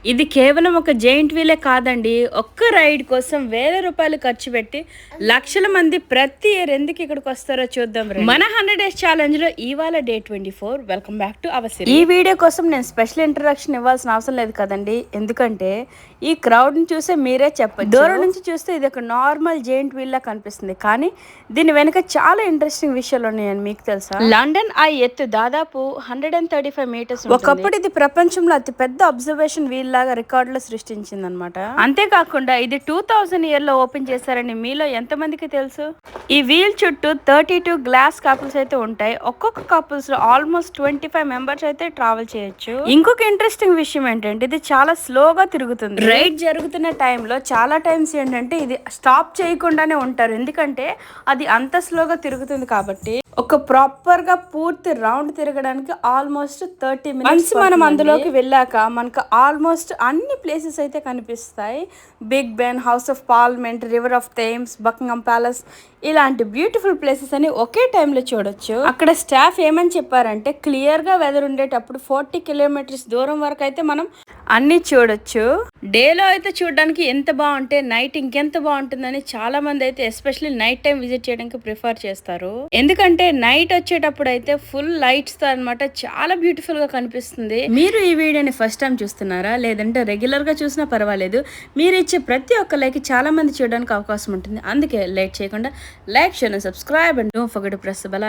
ఇది కేవలం ఒక జెయింట్ వీలే కాదండి. ఒక్క రైడ్ కోసం వేల రూపాయలు ఖర్చు పెట్టి లక్షల మంది ప్రతి ఇయర్ ఎందుకు ఇక్కడికి వస్తారో చూద్దాం రండి. మన 100 డేస్ ఛాలెంజ్ లో ఇవాళ day 24. Welcome back to our series. ఈ వీడియో కోసం నేను స్పెషల్ ఇంట్రడక్షన్ ఇవ్వాల్సిన అవసరం లేదు కదండి, ఎందుకంటే ఈ క్రౌడ్ ని చూస్తే మీరే చెప్పండి. దూరం నుంచి చూస్తే ఇది ఒక నార్మల్ జెయింట్ వీల్ లా కనిపిస్తుంది, కానీ దీని వెనుక చాలా ఇంట్రెస్టింగ్ విషయాలు ఉన్నాయని మీకు తెలుసా? లండన్ ఆ ఎత్తు దాదాపు 135 మీటర్స్. ఒకప్పుడు ఇది ప్రపంచంలో అతి పెద్ద అబ్జర్వేషన్ వీల్ లాగా రికార్డులో సృష్టించింది అనమాట. అంతేకాకుండా ఇది 2000 ఇయర్ లో ఓపెన్ చేశారని మీలో ఎంతమందికి తెలుసు? ఈ వీల్ చుట్టూ 32 గ్లాస్ కపుల్స్ అయితే ఉంటాయి. ఒక్కొక్క కపుల్స్ లో ఆల్మోస్ట్ 25 మెంబర్స్ అయితే ట్రావెల్ చేయొచ్చు. ఇంకొక ఇంట్రెస్టింగ్ విషయం ఏంటంటే ఇది చాలా స్లోగా తిరుగుతుంది. రైడ్ జరుగుతున్న టైంలో చాలా టైమ్స్ ఏంటంటే ఇది స్టాప్ చేయకుండానే ఉంటారు, ఎందుకంటే అది అంత స్లోగా తిరుగుతుంది కాబట్టి. ఒక ప్రాపర్ గా పూర్తి రౌండ్ తిరగడానికి ఆల్మోస్ట్ 30 మినిట్స్. మనం అందులోకి వెళ్ళాక మనకు ఆల్మోస్ట్ అన్ని ప్లేసెస్ అయితే కనిపిస్తాయి. Big Ben, house of parliament, river of Thames, Buckingham palace, ఇలాంటి బ్యూటిఫుల్ ప్లేసెస్ అని ఒకే టైంలో చూడొచ్చు. అక్కడ స్టాఫ్ ఏమని చెప్పారంటే క్లియర్ గా వెదర్ ఉండేటప్పుడు 40 కిలోమీటర్స్ దూరం వరకు అయితే మనం అన్ని చూడొచ్చు. డేలో అయితే చూడడానికి ఎంత బాగుంటే నైట్ ఇంకెంత బాగుంటుందని చాలా మంది అయితే ఎస్పెషల్లీ నైట్ టైం విజిట్ చేయడానికి ప్రిఫర్ చేస్తారు. ఎందుకంటే నైట్ వచ్చేటప్పుడు అయితే ఫుల్ లైట్స్ తో అనమాట చాలా బ్యూటిఫుల్ గా కనిపిస్తుంది. మీరు ఈ వీడియోని ఫస్ట్ టైం చూస్తున్నారా, లేదంటే రెగ్యులర్ గా చూసినా పర్వాలేదు, మీరు ఇచ్చే ప్రతి ఒక్క లైక్ చాలా మంది చూడడానికి అవకాశం ఉంటుంది. అందుకే లేట్ చేయకుండా like, share and subscribe and don't forget to press the bell icon.